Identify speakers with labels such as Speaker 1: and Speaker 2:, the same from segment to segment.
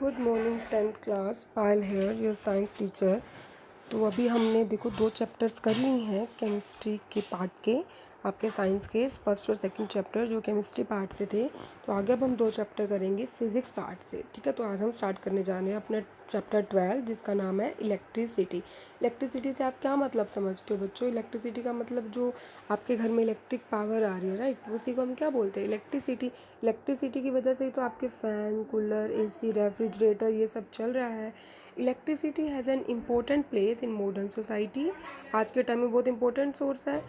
Speaker 1: Good morning 10th class. Payal here, your science teacher. तो अभी हमने देखो 2 चैप्टर्स कर ली हैं केमिस्ट्री के पार्ट के, आपके साइंस के फर्स्ट और सेकंड चैप्टर जो केमिस्ट्री पार्ट से थे। तो आगे अब हम 2 चैप्टर करेंगे फिज़िक्स पार्ट से, ठीक है। तो आज हम स्टार्ट करने जा रहे हैं अपना चैप्टर 12 जिसका नाम है इलेक्ट्रिसिटी। इलेक्ट्रिसिटी से आप क्या मतलब समझते हो बच्चों? इलेक्ट्रिसिटी का मतलब जो आपके घर में इलेक्ट्रिक पावर आ रही है, राइट, उसी को हम क्या बोलते हैं? इलेक्ट्रिसिटी। इलेक्ट्रिसिटी की वजह से ही तो आपके फ़ैन, कूलर, एसी, रेफ्रिजरेटर ये सब चल रहा है। Electricity has an important place in modern society. आज के टाइम में बहुत इंपॉर्टेंट सोर्स है,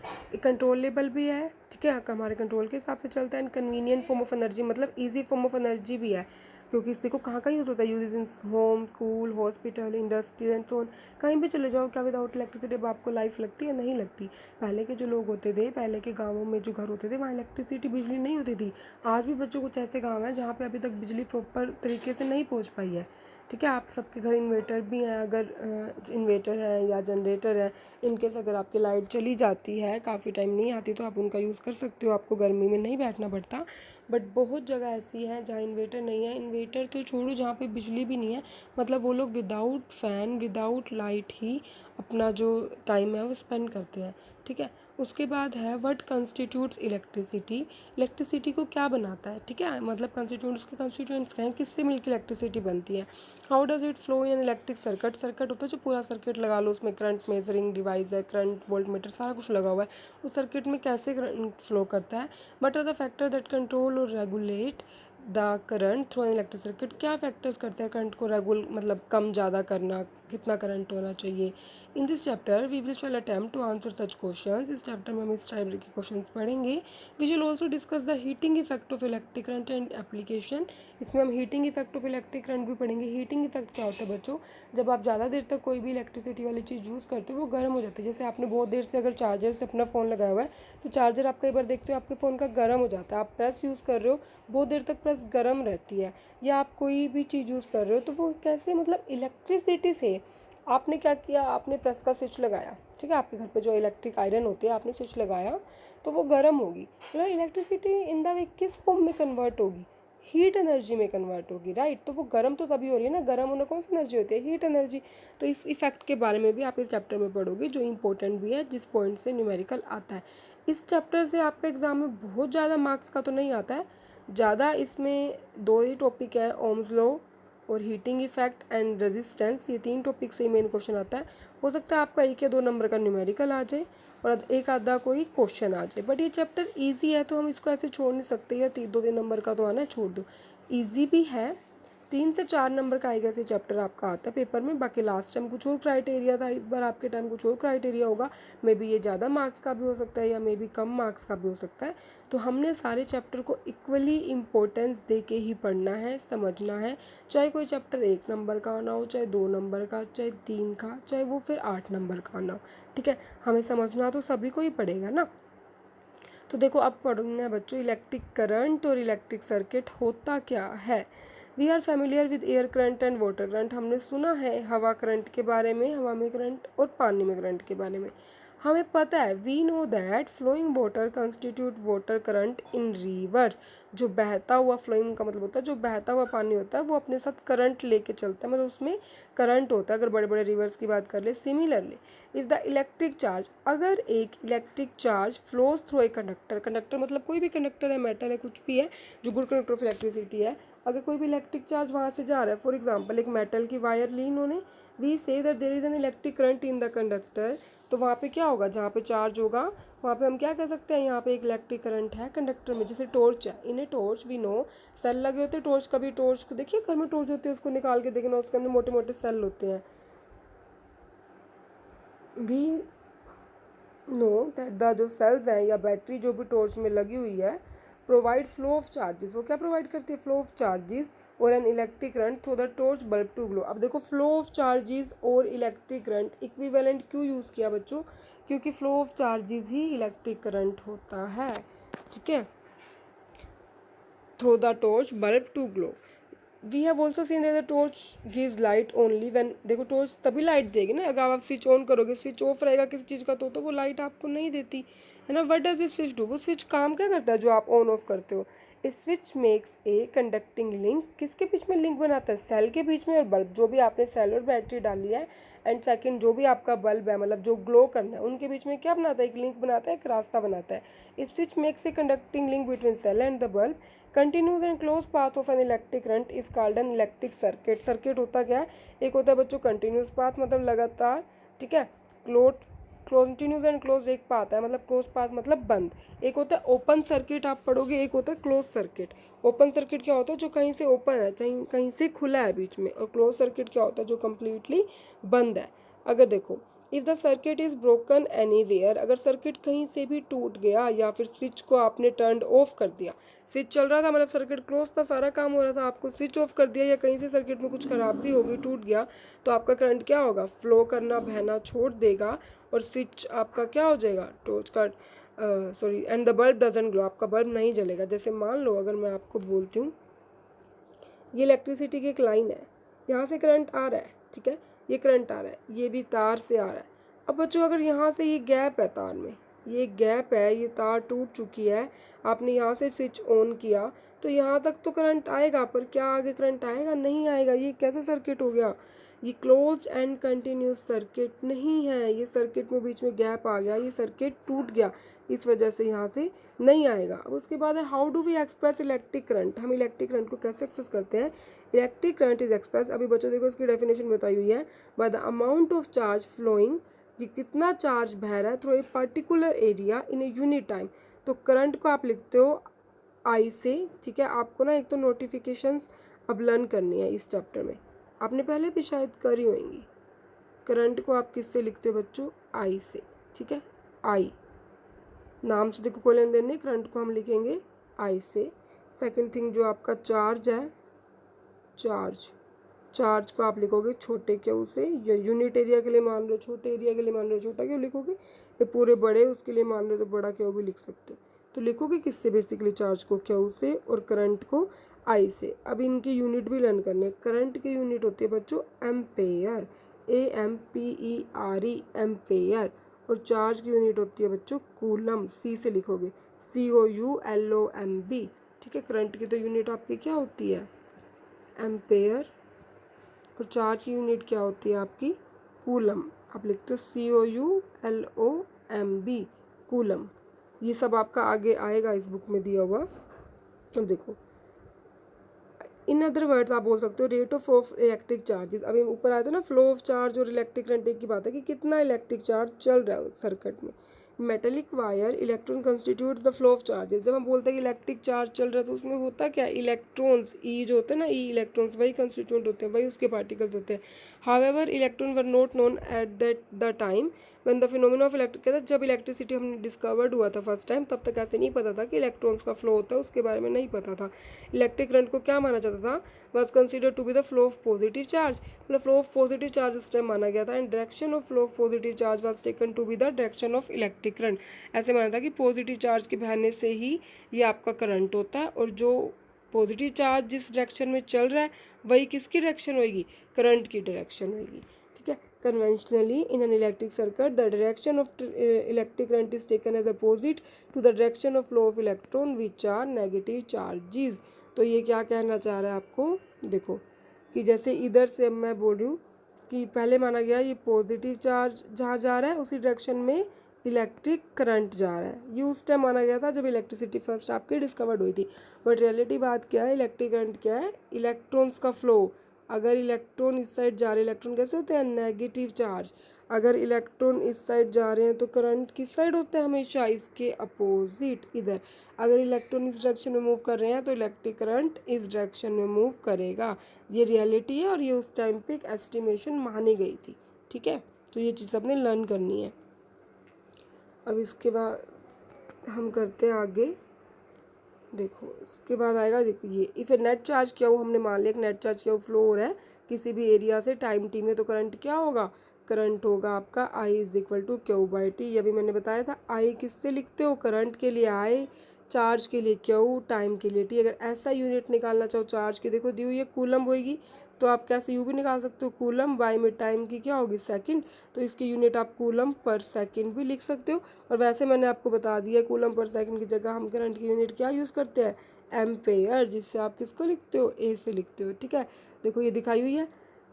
Speaker 1: कंट्रोलेबल भी है, ठीक है, हमारे कंट्रोल के हिसाब से चलता है। And convenient form of energy, मतलब ईजी फॉर्म ऑफ एनर्जी भी है, क्योंकि इससे को कहाँ यूज़ होता है? Use in home, school, hospital, industries and so on. कहीं भी चले जाओ, क्या विदाउट इलेक्ट्रिसिटी अब आपको लाइफ लगती है? नहीं लगती। पहले के जो लोग होते थे, पहले के गाँवों में जो घर होते थे, वहाँ इलेक्ट्रिसिटी, बिजली नहीं होती थी। आज भी बच्चों कुछ ऐसे गाँव हैं जहाँ पे अभी तक बिजली प्रॉपर तरीके से नहीं पहुँच पाई है, ठीक है। आप सबके घर इन्वर्टर भी हैं, अगर इन्वर्टर है या जनरेटर है, इनकेस अगर आपकी लाइट चली जाती है, काफ़ी टाइम नहीं आती, तो आप उनका यूज़ कर सकते हो, आपको गर्मी में नहीं बैठना पड़ता। बट बहुत जगह ऐसी हैं जहाँ इन्वर्टर नहीं है। इन्वर्टर तो छोड़ो, जहाँ पे बिजली भी नहीं है, मतलब वो लोग विदाउट फ़ैन, विदाउट लाइट ही अपना जो टाइम है वो स्पेंड करते हैं, ठीक है। उसके बाद है व्हाट कंस्टिट्यूट्स इलेक्ट्रिसिटी। इलेक्ट्रिसिटी को क्या बनाता है, ठीक है, मतलब कंस्टिट्यूंट्स के कंस्टिट्यूएंट्स क्या हैं, किससे मिलकर इलेक्ट्रिसिटी बनती है। How does it flow in electric circuit. Circuit होता है जो पूरा सर्किट लगा लो, उसमें करंट मेजरिंग डिवाइस है, करंट वोल्ट मीटर सारा कुछ लगा हुआ है, उस सर्किट में कैसे करंट फ्लो करता है। But are the factor that control or regulate the current through an electric circuit. क्या फैक्टर्स करते हैं करंट को मतलब कम ज़्यादा करना, कितना करंट होना चाहिए। In this chapter we will shall attempt to answer such questions. इस चैप्टर में हम इस टाइप के क्वेश्चंस पढ़ेंगे। We will also discuss the heating effect of electric current and application. इसमें हम heating effect of electric current भी पढ़ेंगे। हीटिंग इफेक्ट क्या होता है बच्चों? जब आप ज़्यादा देर तक कोई भी इलेक्ट्रिसिटी वाली चीज़ यूज़ करते हो, वो गर्म हो जाती है। जैसे आपने बहुत देर से अगर चार्जर से अपना फ़ोन लगाया हुआ है, तो चार्जर आप कई बार देखते हो आपके फ़ोन का गर्म हो जाता है। आप प्रेस यूज़ कर रहे हो, बहुत देर तक प्रेस गर्म रहती है। या आप कोई भी चीज़ यूज़ कर रहे हो, तो वो कैसे, मतलब इलेक्ट्रिसिटी से। आपने क्या किया, आपने प्रेस का स्विच लगाया, ठीक है, आपके घर पे जो इलेक्ट्रिक आयरन होती है, आपने स्विच लगाया तो वो गर्म होगी। मतलब इलेक्ट्रिसिटी इन द वे किस फॉर्म में कन्वर्ट होगी? हीट एनर्जी में कन्वर्ट होगी, राइट। तो वो गर्म तो तभी हो रही है ना, गर्म होना कौन सी एनर्जी होती है? Heat energy. तो इस इफेक्ट के बारे में भी आप इस चैप्टर में पढ़ोगे, जो इंपॉर्टेंट भी है, जिस पॉइंट से न्यूमेरिकल आता है। इस चैप्टर से आपका एग्जाम में बहुत ज़्यादा मार्क्स का तो नहीं आता है, ज़्यादा इसमें 2 ही टॉपिक हैं, ओम्स लॉ और हीटिंग इफेक्ट एंड रेजिस्टेंस। ये 3 टॉपिक से मेन क्वेश्चन आता है। हो सकता है आपका 1 या 2 नंबर का न्यूमेरिकल आ जाए और एक आधा कोई क्वेश्चन आ जाए। बट ये चैप्टर इजी है, तो हम इसको ऐसे छोड़ नहीं सकते, या 2-3 नंबर का तो आना है, छोड़ दो। इजी भी है, 3 से 4 नंबर का आएगा ऐसे चैप्टर आपका आता है पेपर में। बाकी लास्ट टाइम कुछ और क्राइटेरिया था, इस बार आपके टाइम कुछ और क्राइटेरिया होगा। मे बी ये ज़्यादा मार्क्स का भी हो सकता है, या मे बी कम मार्क्स का भी हो सकता है। तो हमने सारे चैप्टर को इक्वली इम्पोर्टेंस दे के ही पढ़ना है, समझना है। चाहे कोई चैप्टर 1 नंबर का आना हो, चाहे 2 नंबर का, चाहे 3 का, चाहे वो फिर 8 नंबर का आना हो, ठीक है। हमें समझना तो सभी को ही पड़ेगा ना। तो देखो अब पढ़ना है बच्चों, इलेक्ट्रिक करंट और इलेक्ट्रिक सर्किट होता क्या है। We are familiar with air current and water current. हमने सुना है हवा करंट के बारे में, हवा में करंट, और पानी में करंट के बारे में। हमें पता है, we know that flowing water constitute water current in rivers. जो बहता हुआ, फ्लोइंग का मतलब होता है जो बहता हुआ पानी होता है, वो अपने साथ करंट लेके चलता है, मतलब उसमें करंट होता है, अगर बड़े बड़े रिवर्स की बात कर ले। Similarly if the electric charge, अगर एक electric charge flows through a conductor, conductor मतलब कोई भी कंडक्टर है, मेटल है, कुछ भी है जो गुड कंडक्टर ऑफ इलेक्ट्रिसिटी है, अगर कोई भी इलेक्ट्रिक चार्ज वहाँ से जा रहा है, फॉर एग्जांपल एक मेटल की वायर ली इन्होंने, we see that there is an electric current in the conductor, तो वहाँ पे क्या होगा, जहाँ पे चार्ज होगा वहाँ पे हम क्या कह सकते हैं, यहाँ पे एक इलेक्ट्रिक करंट है कंडक्टर में। जैसे टॉर्च है, in a torch we know cell लगे होते हैं टॉर्च, कभी टॉर्च को देखिए, घर में टॉर्च होती है, उसको निकाल के देखना, उसके अंदर मोटे मोटे सेल होते हैं। वी नो दैट द जो सेल्स हैं या बैटरी जो भी टॉर्च में लगी हुई है, प्रोवाइड फ्लो ऑफ चार्जेस। वो क्या प्रोवाइड करती है? Flow of charges or an electric current through the torch bulb to glow. अब देखो फ्लो ऑफ चार्जेस और इलेक्ट्रिक करंट इक्विवेलेंट क्यों यूज़ किया बच्चों? क्योंकि फ्लो ऑफ चार्जेस ही इलेक्ट्रिक करंट होता है, ठीक है, through the torch bulb to glow. We have also seen that the torch gives light only when, देखो टॉर्च तभी लाइट देगी ना, अगर आप स्विच ऑन करोगे, स्विच ऑफ रहेगा किसी चीज़ का तो वो लाइट आपको नहीं देती है ना। What does this switch do? वो स्विच काम क्या करता है जो आप ऑन ऑफ करते हो? Switch makes a conducting link, किसके बीच में लिंक बनाता है, सेल के बीच में और बल्ब, जो भी आपने सेल और बैटरी डाली है एंड सेकंड जो भी आपका बल्ब है मतलब जो ग्लो करना है उनके बीच में क्या बनाता है, एक लिंक बनाता है, एक रास्ता बनाता है। Switch makes a conducting link between cell and the bulb, continuous and close path of an electric current is called an electric circuit. Circuit होता क्या है, एक होता है बच्चों कंटिन्यूस पाथ मतलब लगातार, ठीक है, क्लोज कंटिन्यूस एंड क्लोज एक पाथ है मतलब क्लोज पाथ मतलब बंद। एक होता है ओपन सर्किट आप पढ़ोगे, एक होता है क्लोज सर्किट। ओपन सर्किट क्या होता है, जो कहीं से ओपन है कहीं कहीं से खुला है बीच में, और क्लोज सर्किट क्या होता है, जो कम्प्लीटली बंद है। अगर देखो if the circuit is broken anywhere, अगर सर्किट कहीं से भी टूट गया या फिर स्विच को आपने टर्न ऑफ कर दिया, स्विच चल रहा था मतलब सर्किट क्लोज था, सारा काम हो रहा था, आपको स्विच ऑफ कर दिया या कहीं से सर्किट में कुछ खराब भी होगी, टूट गया, तो आपका करंट क्या होगा, फ्लो करना, बहना छोड़ देगा और स्विच आपका क्या हो जाएगा, टॉर्च का sorry and the bulb doesn't glow, आपका बल्ब नहीं जलेगा। जैसे मान लो अगर मैं आपको बोलती हूँ ये इलेक्ट्रिसिटी की एक लाइन है, यहाँ से करंट आ रहा है, ठीक है, ये करंट आ रहा है, ये भी तार से आ रहा है। अब बच्चों अगर यहाँ से ये गैप है तार में, ये गैप है, ये तार टूट चुकी है, आपने यहाँ से स्विच ऑन किया तो यहाँ तक तो करंट आएगा, पर क्या आगे करंट आएगा, नहीं आएगा। ये कैसे सर्किट हो गया, ये क्लोज एंड कंटिन्यूस सर्किट नहीं है, ये सर्किट में बीच में गैप आ गया, ये सर्किट टूट गया, इस वजह से यहाँ से नहीं आएगा। अब उसके बाद है how do we express electric current, हम इलेक्ट्रिक करंट को कैसे एक्सप्रेस करते हैं। इलेक्ट्रिक करंट इज एक्सप्रेस, अभी बच्चों देखो इसकी डेफिनेशन बताई हुई है, by the amount of charge flowing, कितना चार्ज बह रहा है through a particular area in a unit time. तो करंट को आप लिखते हो आई से, ठीक है, आपको ना एक तो नोटिफिकेशंस अब लर्न करनी है इस चैप्टर में, आपने पहले भी शायद करी होंगी। करंट को आप किससे लिखते हो बच्चों, आई से, ठीक है, आई नाम से देखो कोई लेन देन नहीं, करंट को हम लिखेंगे आई से। सेकंड थिंग जो आपका चार्ज है, चार्ज को आप लिखोगे छोटे क्यू से, या यूनिट एरिया के लिए मान लो, छोटे एरिया के लिए मान लो छोटा क्यों लिखोगे, ये पूरे बड़े उसके लिए मान लो तो बड़ा क्यू भी लिख सकते हो। तो लिखोगे किससे, बेसिकली चार्ज को क्यू से और करंट को आई से। अब इनकी यूनिट भी लर्न करने, करंट की यूनिट होती है बच्चों एम्पेयर, AMPERE एम्पेयर, और चार्ज की यूनिट होती है बच्चों कूलम, सी से लिखोगे COULOMB, ठीक है। करंट की तो यूनिट आपकी क्या होती है एम्पेयर, और चार्ज की यूनिट क्या होती है आपकी कूलम, आप लिखते हो COULOMB कूलम। ये सब आपका आगे आएगा इस बुक में दिया हुआ। अब देखो इन अदर वर्ड्स आप बोल सकते हो रेट ऑफ इलेक्ट्रिक चार्जेस, अभी ऊपर आया था ना फ्लो ऑफ चार्ज और इलेक्ट्रिक करंट की बात है कि कितना इलेक्ट्रिक चार्ज चल रहा है सर्किट में। Metallic wire electron constitutes the flow of charges, जब हम बोलते हैं कि इलेक्ट्रिक चार्ज चल रहा है तो उसमें होता क्या, इलेक्ट्रॉन्स, ई जो होते हैं ना, ई इलेक्ट्रॉन्स वही कंस्टिट्यूट होते हैं, वही उसके पार्टिकल्स होते हैं। However electron were not known at that the time when the phenomena of electric, कहते हैं जब इलेक्ट्रिसिटी हमने डिस्कवर्ड हुआ था फर्स्ट टाइम तब तक ऐसे नहीं पता था कि इलेक्ट्रॉन्स का फ्लो होता है, उसके बारे में नहीं पता था। इलेक्ट्रिक करंट को क्या माना जाता था, was consider to be the flow of positive charge, मतलब फ्लो ऑफ पॉजिटिव चार्ज उस टाइम माना गया था, and direction of flow of positive charge was taken to be the direction of electric current. ऐसे माना था कि पॉजिटिव चार्ज के बहने से ही ये आपका करंट होता है, और जो पॉजिटिव चार्ज जिस डायरेक्शन में चल रहा है वही किसकी डायरेक्शन होगी, करंट की डायरेक्शन होगी, ठीक है। Conventionally in an electric circuit the direction of electric current is taken as opposite to the direction of flow of electron which are negative charges. तो ये क्या कहना चाह रहा है आपको, देखो कि जैसे इधर से मैं बोल रही हूँ कि पहले माना गया ये पॉजिटिव चार्ज जहाँ जा रहा है उसी डायरेक्शन में इलेक्ट्रिक करंट जा रहा है, ये उस टाइम माना गया था जब इलेक्ट्रिसिटी फर्स्ट आपकी डिस्कवर्ड हुई थी। बट रियलिटी बात क्या है, इलेक्ट्रिक करंट क्या है, इलेक्ट्रॉन्स का फ्लो। अगर इलेक्ट्रॉन इस साइड जा रहे हैं, इलेक्ट्रॉन कैसे होते हैं, नेगेटिव चार्ज, अगर इलेक्ट्रॉन इस साइड जा रहे हैं तो करंट किस साइड होता है, हमेशा इसके अपोजिट, इधर। अगर इलेक्ट्रॉन इस डायरेक्शन में मूव कर रहे हैं तो इलेक्ट्रिक करंट इस डायरेक्शन में मूव करेगा। ये रियलिटी है और ये उस टाइम पे एक एस्टिमेशन मानी गई थी, ठीक है। तो ये चीज़ आपने लर्न करनी है। अब इसके बाद हम करते हैं आगे, देखो इसके बाद आएगा, देखो ये इफ़ ए नेट चार्ज क्या हो, हमने मान लिया कि नेट चार्ज क्या हो, फ्लो हो रहा है किसी भी एरिया से टाइम टी में, तो करंट क्या होगा, करंट होगा आपका I is equal to Q by T. ये अभी मैंने बताया था, आई किससे लिखते हो, करंट के लिए आई, चार्ज के लिए क्यू, टाइम के लिए टी। अगर ऐसा यूनिट निकालना चाहो चार्ज की, देखो दी हुई है कूलम होगी, तो आप कैसे यू भी निकाल सकते हो, कूलम बाई में टाइम की क्या होगी, सेकंड, तो इसकी यूनिट आप कूलम पर सेकंड भी लिख सकते हो। और वैसे मैंने आपको बता दिया कूलम पर सेकंड की जगह हम करंट की यूनिट क्या यूज़ करते हैं, एम्पेयर, जिससे आप किसको लिखते हो, ए से लिखते हो। ठीक है, देखो ये दिखाई हुई है,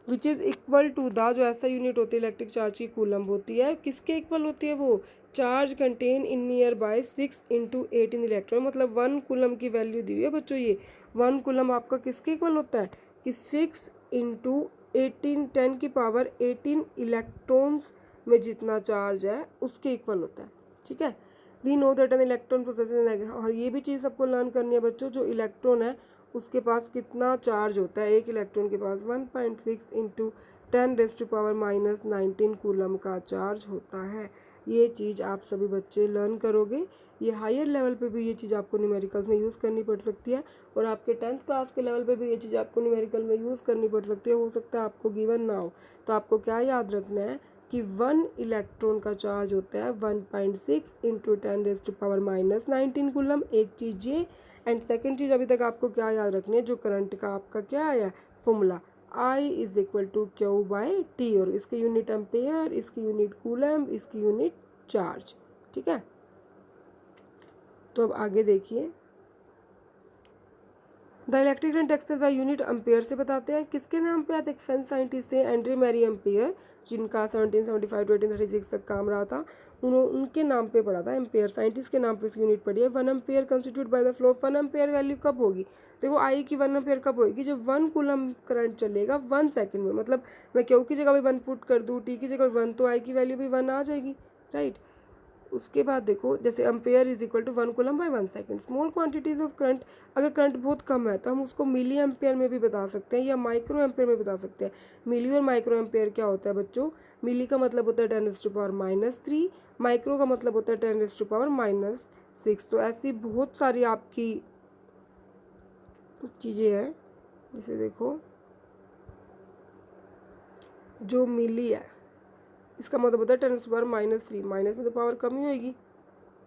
Speaker 1: which is equal to the, जो ऐसा यूनिट होती है इलेक्ट्रिक चार्ज की, कूलम होती है, किसके इक्वल होती है वो, charge contain in near by 6 × 18 electron. मतलब 1 कूलम की वैल्यू दी हुई है बच्चों, ये 1 कूलम आपका किसके इक्वल होता है कि 6 × 18 10 की पावर 18 इलेक्ट्रॉन्स में जितना चार्ज है उसके इक्वल होता है। ठीक है, we know that an electron process, और ये भी चीज़ सबको लर्न करनी है बच्चों, जो इलेक्ट्रॉन है उसके पास कितना चार्ज होता है, एक इलेक्ट्रॉन के पास 1.6 × 10⁻⁻19 कूलम का चार्ज होता है। ये चीज़ आप सभी बच्चे लर्न करोगे, ये हायर लेवल पे भी ये चीज़ आपको न्यूमेरिकल्स में यूज़ करनी पड़ सकती है, और आपके 10th क्लास के लेवल पे भी ये चीज़ आपको न्यूमेरिकल में यूज़ करनी पड़ सकती है। हो सकता है आपको गिवन ना हो, तो आपको क्या याद रखना है कि 1 इलेक्ट्रॉन का चार्ज होता है 1.6 × 10⁻⁻19 कूलम, एक चीज़ ये। एंड सेकेंड चीज़ अभी तक आपको क्या याद रखनी है, जो करंट का आपका क्या आया फॉर्मूला, I = Q/T, और इसके यूनिट एम्पेयर, इसकी यूनिट कूलम, इसकी यूनिट चार्ज। ठीक है, तो अब आगे देखिए, the electric current express by unit ampere से बताते हैं, किसके नाम पे आते हैं, फ्रेंच साइंटिस्ट से एंड्रे मैरी एम्पेयर, जिनका 1775 to 1836 तक काम रहा था, उनके नाम पे पड़ा था एम्पेयर, साइंटिस्ट के नाम पे इसकी यूनिट पड़ी है। 1 ampere constitute by the flow of 1 ampere value कब होगी, देखो आई की 1 एम्पेयर कब होगी, जब 1 कूलम करंट चलेगा 1 सेकंड में। मतलब मैं क्यू की जगह भी 1 पुट कर दूँ, टी की जगह 1, तो आई की वैल्यू भी 1 आ जाएगी, राइट। उसके बाद देखो, जैसे ampere = 1 coulomb by 1 second. Small quantities of current, अगर करंट बहुत कम है तो हम उसको मिली एम्पेयर में भी बता सकते हैं या माइक्रो एम्पेयर में बता सकते हैं। मिली और माइक्रो एम्पेयर क्या होता है बच्चों, मिली का मतलब होता है 10⁻⁻3, माइक्रो का मतलब होता है 10⁻⁻6। तो ऐसी बहुत सारी आपकी चीज़ें हैं, जैसे देखो जो मिली है इसका मतलब होता है 10⁻⁻3, माइनस में तो पावर कम ही होगी।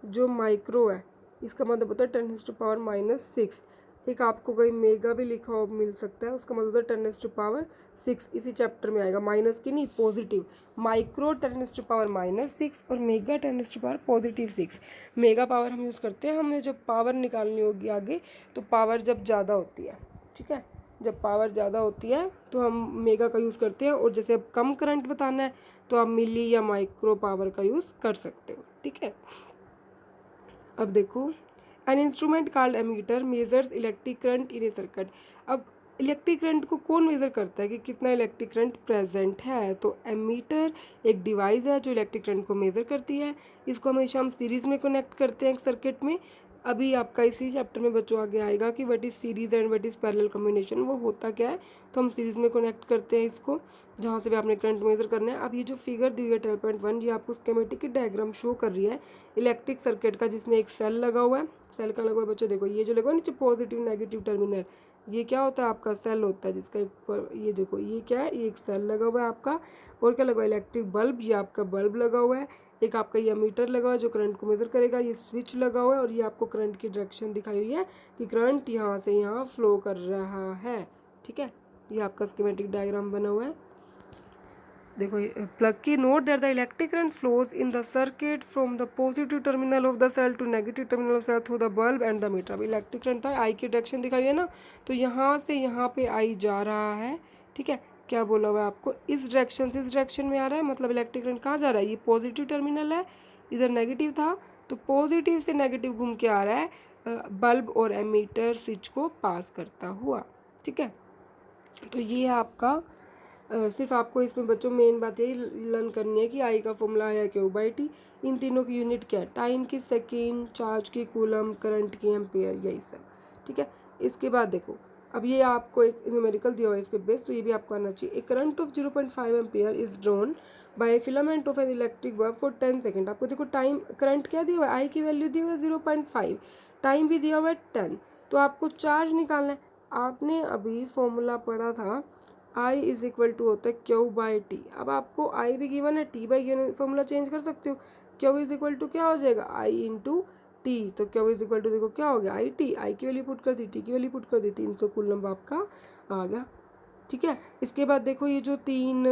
Speaker 1: जो माइक्रो है इसका मतलब होता है 10⁻⁻6। एक आपको कहीं मेगा भी लिखा हो मिल सकता है, उसका मतलब होता है 10⁻6, इसी चैप्टर में आएगा, माइनस की नहीं पॉजिटिव। माइक्रो 10⁻⁻6 और मेगा 10⁻+6। मेगा पावर हम यूज़ करते हैं हमें जब पावर निकालनी होगी आगे, तो पावर जब ज़्यादा होती है। ठीक है, जब पावर ज़्यादा होती है तो हम मेगा का यूज़ करते हैं, और जैसे अब कम करंट बताना है तो आप मिली या माइक्रो पावर का यूज़ कर सकते हो। ठीक है, अब देखो, an instrument called ammeter measures electric current in a circuit. अब इलेक्ट्रिक करंट को कौन मेज़र करता है कि कितना इलेक्ट्रिक करंट प्रेजेंट है, तो एमीटर एक डिवाइस है जो इलेक्ट्रिक करंट को मेज़र करती है। इसको हमेशा हम सीरीज़ में कनेक्ट करते हैं एक सर्किट में। अभी आपका इसी चैप्टर में बच्चों आगे आएगा कि what is series and what is parallel combination, वो होता क्या है। तो हम सीरीज़ में कनेक्ट करते हैं इसको, जहाँ से भी आपने करंट मेज़र करना है। अब ये जो फिगर दी हुई है 12.1, ये आपको स्कीमेटिक की डायग्राम शो कर रही है इलेक्ट्रिक सर्किट का, जिसमें एक सेल लगा हुआ है। सेल का लगा हुआ है बच्चों, देखो ये जो लगा हुआ नीचे पॉजिटिव नेगेटिव टर्मिनल, ये क्या होता है आपका सेल होता है, जिसका एक ये देखो ये क्या है, ये एक सेल लगा हुआ है आपका। और क्या लगा हुआ है, इलेक्ट्रिक बल्ब, ये आपका बल्ब लगा हुआ है। एक आपका ये मीटर लगा हुआ है जो करंट को मेज़र करेगा, ये स्विच लगा हुआ है, और ये आपको करंट की डायरेक्शन दिखाई हुई है कि करंट यहाँ से यहाँ फ्लो कर रहा है। ठीक है, ये आपका स्कीमेटिक डायग्राम बना हुआ है। देखो plug key note that the electric current flows in the circuit from the positive terminal of the cell to negative terminal of cell through the bulb and the meter. अब electric current था, I की direction दिखाई है ना, तो यहाँ से यहाँ पे आई जा रहा है। ठीक है, क्या बोला हुआ है आपको, इस डायरेक्शन से इस डायरेक्शन में आ रहा है, मतलब इलेक्ट्रिक करंट कहाँ जा रहा है, ये पॉजिटिव टर्मिनल है, इधर नेगेटिव था, तो पॉजिटिव से नेगेटिव घूम के आ रहा है बल्ब और एमीटर स्विच को पास करता हुआ। ठीक है, तो ये आपका सिर्फ आपको इसमें बच्चों मेन बात यही लर्न करनी है कि आई का फॉर्मूला है Q/T। इन तीनों की यूनिट क्या है, टाइम की सेकेंड, चार्ज की कूलम, करंट की एम्पेयर, यही सब। ठीक है, इसके बाद देखो, अब ये आपको एक न्यूमेरिकल दिया हुआ है इस पर बेस, तो ये भी आपको आना चाहिए। A current of 0.5 ampere is drawn by filament of an electric bulb for 10 second. आपको देखो टाइम, करंट क्या दिया हुआ है, आई की वैल्यू दी हुई है 0.5, टाइम भी दिया हुआ है 10, तो आपको चार्ज निकालना है। आपने अभी फॉर्मूला पढ़ा था I = होता है Q/T। अब आपको I भी गिवन है, T बाई गिवन है, फॉर्मूला चेंज कर सकते हो। Q क्या हो जाएगा, I × T, तो Q देखो क्या हो गया, IT, I की वैल्यू पुट कर दी, T की वैल्यू पुट कर दी, 300 कूलम आपका आ गया। ठीक है। इसके बाद देखो ये जो 3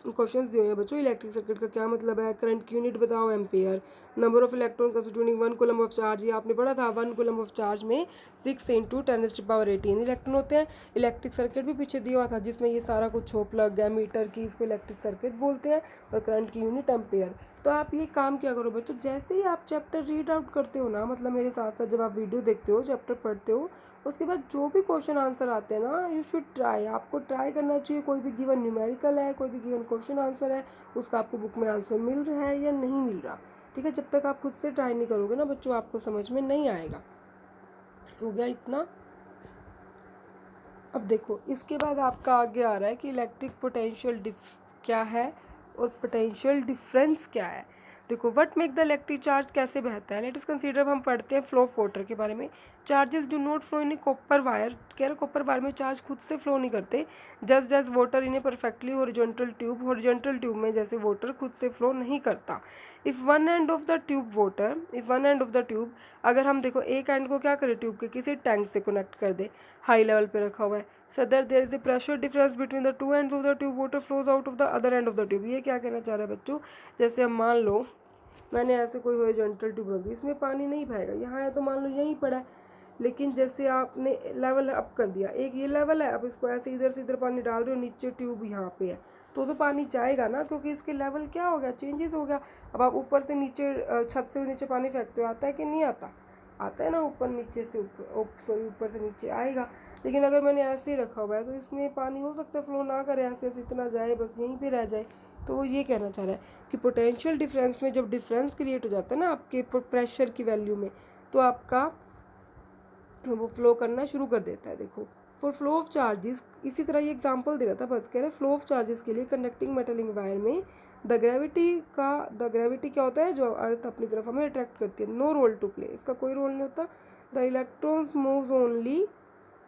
Speaker 1: क्वेश्चंस दिए हैं बच्चों, इलेक्ट्रिक सर्किट का क्या मतलब है, करंट की यूनिट बताओ ampere, number of electron constituting 1 coulomb of charge, ये आपने पढ़ा था 1 कूलम ऑफ चार्ज में 6 × 10⁻18 इलेक्ट्रॉन होते हैं। इलेक्ट्रिक सर्किट भी पीछे दिया हुआ था जिसमें ये सारा कुछ हो, प्लग है, मीटर की, इसको इलेक्ट्रिक सर्किट बोलते हैं, और करंट की यूनिट एम्पेयर। तो आप ये काम क्या करो बच्चों, जैसे ही आप चैप्टर रीड आउट करते हो ना, मतलब मेरे साथ साथ जब आप वीडियो देखते हो, चैप्टर पढ़ते हो, उसके बाद जो भी क्वेश्चन आंसर आते हैं ना, यू शुड ट्राई, आपको ट्राई करना चाहिए। कोई भी गिवन न्यूमेरिकल है, कोई भी गिवन क्वेश्चन आंसर है, उसका आपको बुक में आंसर मिल रहा है या नहीं मिल रहा, ठीक है। जब तक आप खुद से ट्राई नहीं करोगे ना बच्चों, आपको समझ में नहीं आएगा। हो गया इतना। अब देखो इसके बाद आपका आगे आ रहा है कि इलेक्ट्रिक पोटेंशियल क्या है और पोटेंशियल डिफरेंस क्या है। देखो what make the electric charge, कैसे बहता है। लेट अस कंसीडर, हम पढ़ते हैं फ्लो ऑफ वाटर के बारे में। Charges do not flow in A copper wire, कह रहे कॉपर वायर में चार्ज खुद से फ्लो नहीं करते, just as water in a perfectly horizontal tube, horizontal tube में जैसे वाटर खुद से फ्लो नहीं करता। If one end of the tube water, if one end of the tube, अगर हम देखो एक एंड को क्या करें, ट्यूब के किसी टैंक से कनेक्ट कर दे, हाई लेवल पे रखा हुआ है, so that there is a pressure difference between the two ends of the tube, water flows out of the other end of the tube। ये क्या कहना चाह रहा है बच्चों, जैसे हम मान लो मैंने ऐसे कोई हॉरिजॉन्टल ट्यूब रख दी, इसमें पानी नहीं बहेगा, यहाँ है तो मान लो यहीं पड़ा है, लेकिन जैसे आपने लेवल अप कर दिया, एक ये लेवल है, अब इसको ऐसे इधर से इधर पानी डाल रहे हो, नीचे ट्यूब यहाँ पे है, तो पानी जाएगा ना, क्योंकि इसके लेवल क्या हो गया, चेंजेस हो गया। अब आप ऊपर से नीचे, छत से नीचे पानी फेंकते हो, आता है कि नहीं आता, आता है ना, ऊपर नीचे से सॉरी ऊपर से नीचे आएगा। लेकिन अगर मैंने ऐसे ही रखा हुआ है तो इसमें पानी हो सकता है फ्लो ना करे, ऐसे ऐसे इतना जाए, बस यहीं पे रह जाए। तो ये कहना चाह रहा है कि पोटेंशियल डिफरेंस में जब डिफरेंस क्रिएट हो जाता है ना आपके प्रेशर की वैल्यू में, तो आपका वो फ्लो करना शुरू कर देता है। देखो फॉर फ्लो ऑफ चार्जेस, इसी तरह ये एग्जांपल दे रहा था, बस कह रहे फ्लो ऑफ चार्जेस के लिए कंडक्टिंग मेटल वायर में द ग्रेविटी क्या होता है, जो अर्थ अपनी तरफ हमें अट्रैक्ट करती है, नो रोल टू प्ले, इसका कोई रोल नहीं होता। द इलेक्ट्रॉन्स मूव्स ओनली,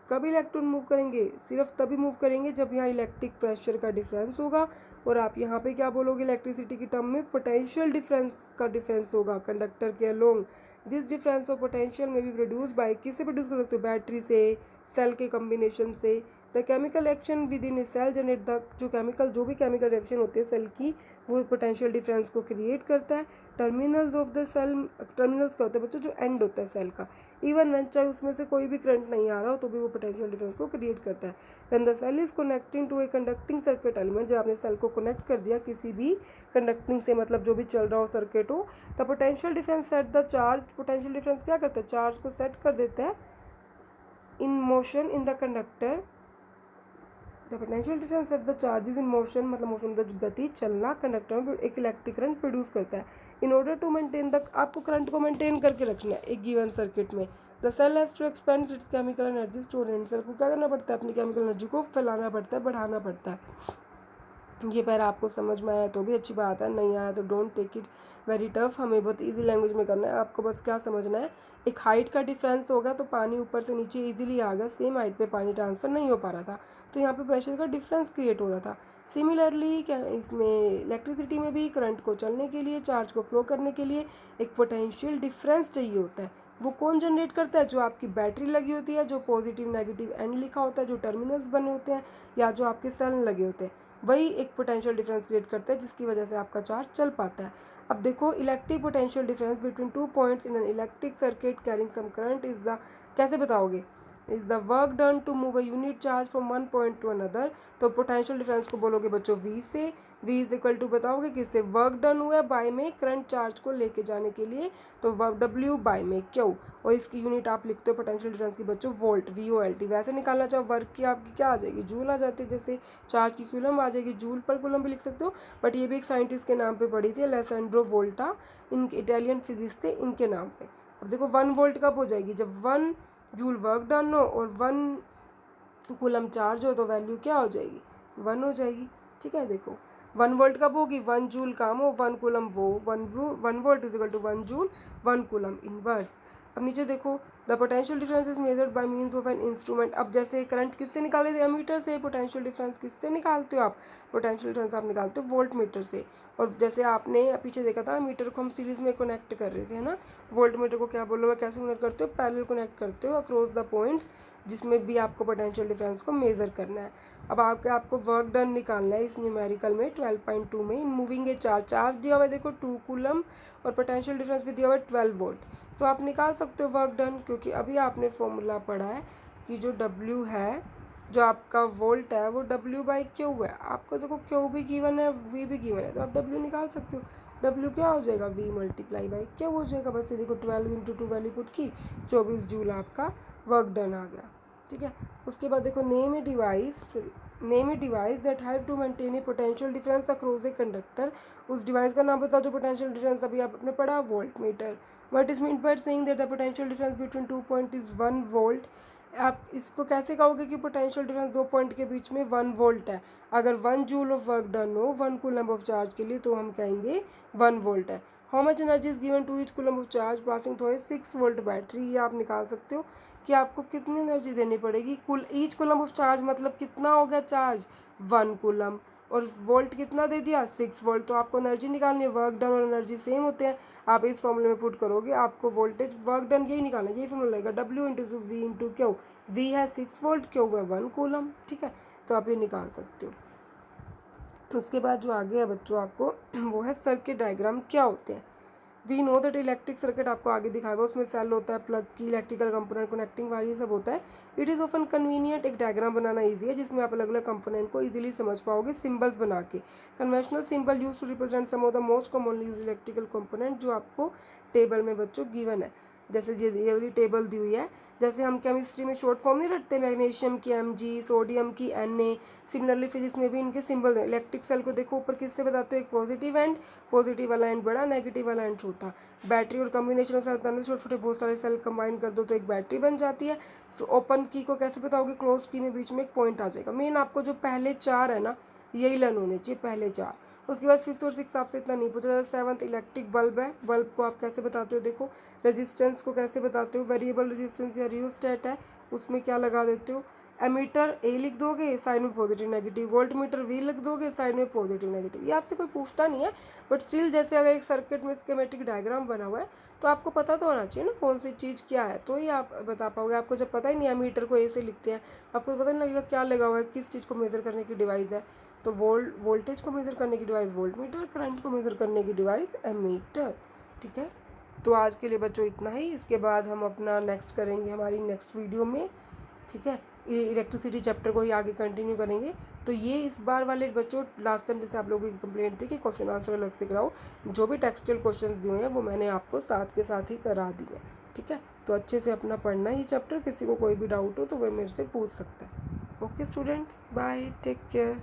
Speaker 1: कब इलेक्ट्रॉन मूव करेंगे, सिर्फ तभी मूव करेंगे जब यहाँ इलेक्ट्रिक प्रेशर का डिफरेंस होगा, और आप यहाँ पे क्या बोलोगे इलेक्ट्रिसिटी की टर्म में, पोटेंशियल डिफरेंस का डिफरेंस होगा कंडक्टर के along. This difference of potential में भी प्रोड्यूस बाय, किससे प्रोड्यूस कर सकते हो, बैटरी से, सेल के कम्बिनेशन से। The chemical action with in A sale generate the, जो भी केमिकल रिएक्शन होती है सेल की, वो पोटेंशियल डिफरेंस को क्रिएट करता है। Terminals of the cell, terminals क्या होता है बच्चों, जो एंड होता है सेल का, इवन व्हेन, चाहे उसमें से कोई भी करंट नहीं आ रहा हो तो भी वो पोटेंशियल डिफरेंस को क्रिएट करता है। When the cell is connecting to a conducting circuit element, जब आपने सेल को कनेक्ट कर दिया किसी भी कंडक्टिंग से, मतलब जो भी चल रहा हो सर्किट हो, the potential difference set the charge, potential difference क्या करता है, चार्ज को सेट कर देता है in motion in the conductor. The potential difference at the charges in motion, मतलब मोशन द गति, चलना, कंडक्टर में एक इलेक्ट्रिक करंट प्रोड्यूस करता है। In order to maintain the, आपको करंट को मेंटेन करके रखना है एक गिवन सर्किट में। The cell has to expend its chemical energy store in, cell को क्या करना पड़ता है, अपनी केमिकल एनर्जी को फैलाना पड़ता है, बढ़ाना पड़ता है। ये पैर आपको समझ में आया तो भी अच्छी बात है, नहीं आया तो don't take it very tough, हमें बहुत इजी लैंग्वेज में करना है। आपको बस क्या समझना है, एक हाइट का डिफरेंस होगा तो पानी ऊपर से नीचे इजीली आ गया, सेम हाइट पे पानी ट्रांसफ़र नहीं हो पा रहा था, तो यहाँ पे प्रेशर का डिफरेंस क्रिएट हो रहा था। सिमिलरली क्या इसमें इलेक्ट्रिसिटी में भी करंट को चलने के लिए, चार्ज को फ्लो करने के लिए एक पोटेंशियल डिफरेंस चाहिए होता है। वो कौन जनरेट करता है, जो आपकी बैटरी लगी होती है, जो पॉजिटिव नेगेटिव एंड लिखा होता है, जो टर्मिनल्स बने होते हैं, या जो आपके सेल लगे होते हैं, वही एक पोटेंशियल डिफरेंस क्रिएट करता है जिसकी वजह से आपका चार्ज चल पाता है। अब देखो electric potential difference between 2 points in an electric circuit carrying some current is the, कैसे बताओगे, is the work done to move a unit charge from one point to another. तो पोटेंशियल डिफरेंस को बोलोगे बच्चों V से, V is equal to बताओगे किससे, work done हुआ है बाय में करंट चार्ज को लेके जाने के लिए, तो W बाय में Q, और इसकी यूनिट आप लिखते हो पोटेंशियल डिफरेंस की बच्चों वोल्ट, VOLT। वैसे निकालना चाहो वर्क की आपकी क्या आ जाएगी, जूल आ जाती है, जैसे चार्ज की कूलम आ जाएगी, जूल पर कूलम भी लिख सकते हो, बट ये भी एक साइंटिस्ट के नाम पे पढ़ी थी, अलेसैंड्रो वोल्टा, इन इटालियन फिजिक्स थे, इनके नाम पे। अब देखो 1 वोल्ट कब हो जाएगी, जब 1 जूल वर्क डन हो और 1 कूलम चार्ज हो, तो वैल्यू क्या हो जाएगी, 1 हो जाएगी। ठीक है, देखो 1 वोल्ट कब होगी, 1 जूल काम हो, 1 कूलम वो, 1 volt is equal to 1 joule 1 coulomb inverse. अब नीचे देखो the potential difference is measured by means of an instrument. अब जैसे करंट किससे निकाले थे, एमीटर से, पोटेंशियल डिफरेंस किससे निकालते हो आप, पोटेंशियल डिफरेंस आप निकालते हो वोल्ट मीटर से। और जैसे आपने पीछे देखा था मीटर को हम सीरीज में कनेक्ट कर रहे थे, है ना, वोल्ट मीटर को क्या बोलो, कैसे कनेक्ट करते हो, पैरेलल कनेक्ट करते हो अक्रॉस द पॉइंट्स जिसमें भी आपको पोटेंशियल डिफरेंस को मेज़र करना है। अब आपको वर्क डन निकालना है इस न्यूमेरिकल में 12.2 में। इन मूविंग ए चार्ज दिया हुआ है देखो 2 कूलम और पोटेंशियल डिफरेंस भी दिया हुआ है 12 वोल्ट। तो आप निकाल सकते हो वर्क डन, क्योंकि अभी आपने फॉर्मूला पढ़ा है कि जो W है, जो आपका वोल्ट है, वो W/Q है। आपको देखो Q भी गिवन है, V भी गिवन है, तो आप W निकाल सकते हो। W क्या हो जाएगा, V × Q हो जाएगा। बस ये देखो 12 × 2 वैल्यू पुट की, 24 जूल आपका वर्क डन आ गया। ठीक है, उसके बाद देखो name a device that help to maintain a potential difference across a conductor. उस डिवाइस का नाम बताओ जो पोटेंशियल डिफरेंस अभी आपने पढ़ा, voltmeter. What is mean by saying that the potential difference between 2 point is 1 volt. आप इसको कैसे कहोगे कि पोटेंशियल डिफरेंस 2 पॉइंट के बीच में 1 वोल्ट है। अगर 1 जूल ऑफ वर्क डन हो 1 कूलम ऑफ चार्ज के लिए, तो हम कहेंगे 1 वोल्ट है। How much energy is given to each coulomb of charge passing through a 6 volt battery. ये आप निकाल सकते हो कि आपको कितनी एनर्जी देनी पड़ेगी। ईच कूलम ऑफ चार्ज मतलब कितना हो गया चार्ज, 1 कूलम, और वोल्ट कितना दे दिया, 6 वोल्ट। तो आपको एनर्जी निकालनी है, वर्क डन और एनर्जी सेम होते हैं। आप इस फॉर्मूले में पुट करोगे, आपको वोल्टेज वर्क डन यही निकालना है, यही फॉर्मूला लगेगा, W × V × Q। V है 6 वोल्ट, Q है 1 कूलम। ठीक है, तो आप ये निकाल सकते हो। उसके बाद जो आगे है बच्चों आपको वो है सर्किट डायग्राम क्या होते हैं। We know that electric circuit आपको आगे दिखाया हुआ, उसमें सेल होता है, प्लग की, इलेक्ट्रिकल कंपोनेंट, कनेक्टिंग वायर, ये सब होता है। इट इज़ ऑफन कन्वीनियंट, एक डायग्राम बनाना ईजी है जिसमें आप अलग अलग कंपोनेंट को इजीली समझ पाओगे सिंबल्स बना के। Conventional symbol use to represent some of the most commonly use electrical component, जो आपको टेबल में बच्चों गिवन है। जैसे ये वाली टेबल दी हुई है, जैसे हम केमिस्ट्री में शॉर्ट फॉर्म नहीं रखते, मैग्नीशियम की Mg, सोडियम की Na। सिमिलरली फिजिक्स में भी इनके सिंबल हैं। इलेक्ट्रिक सेल को देखो ऊपर किससे बताते हो, एक पॉजिटिव एंड, पॉजिटिव वाला एंड बड़ा, नेगेटिव वाला एंड छोटा। बैटरी और कम्बिनेशन सेल बनाने से छोटे छोटे बहुत सारे सेल कंबाइन कर दो तो एक बैटरी बन जाती है। ओपन की को कैसे बताओगे, क्लोज की में बीच में एक पॉइंट आ जाएगा। मेन आपको जो पहले 4 है ना, यही लर्न होने चाहिए, पहले 4। उसके बाद 5th और 6th आपसे इतना नहीं पूछा जाता। 7th इलेक्ट्रिक बल्ब है, बल्ब को आप कैसे बताते हो, देखो रेजिस्टेंस को कैसे बताते हो, वेरिएबल रेजिस्टेंस या रियोस्टेट है, उसमें क्या लगा देते हो। एमीटर ए लिख दोगे, साइड में positive negative. Voltmeter V लिख दोगे, साइड में पॉजिटिव नेगेटिव। ये आपसे कोई पूछता नहीं है, बट स्टिल जैसे अगर एक सर्किट में स्कीमेटिक डायग्राम बना हुआ है तो आपको पता तो होना चाहिए ना कौन सी चीज़ क्या है, तो ही आप बता पाओगे। आपको जब पता ही नहीं है, मीटर को ए से लिखते हैं, आपको पता नहीं लगेगा क्या लगा हुआ है, किस चीज़ को मेज़र करने की डिवाइस है। तो वोल्टेज को मेज़र करने की डिवाइस वोल्ट मीटर, करंट को मेज़र करने की डिवाइस एमीटर। ठीक है, तो आज के लिए बच्चों इतना ही। इसके बाद हम अपना नेक्स्ट करेंगे हमारी नेक्स्ट वीडियो में। ठीक है, ये इलेक्ट्रिसिटी चैप्टर को ही आगे कंटिन्यू करेंगे। तो ये इस बार वाले बच्चों, लास्ट टाइम जैसे आप लोगों की कंप्लेंट थी कि क्वेश्चन आंसर अलग से कराओ, जो भी टेक्सचुअल क्वेश्चंस दिए हैं वो मैंने आपको साथ के साथ ही करा दिए। ठीक है, तो अच्छे से अपना पढ़ना ये चैप्टर। किसी को कोई भी डाउट हो तो वो मेरे से पूछ सकता है। Okay students, bye, take care.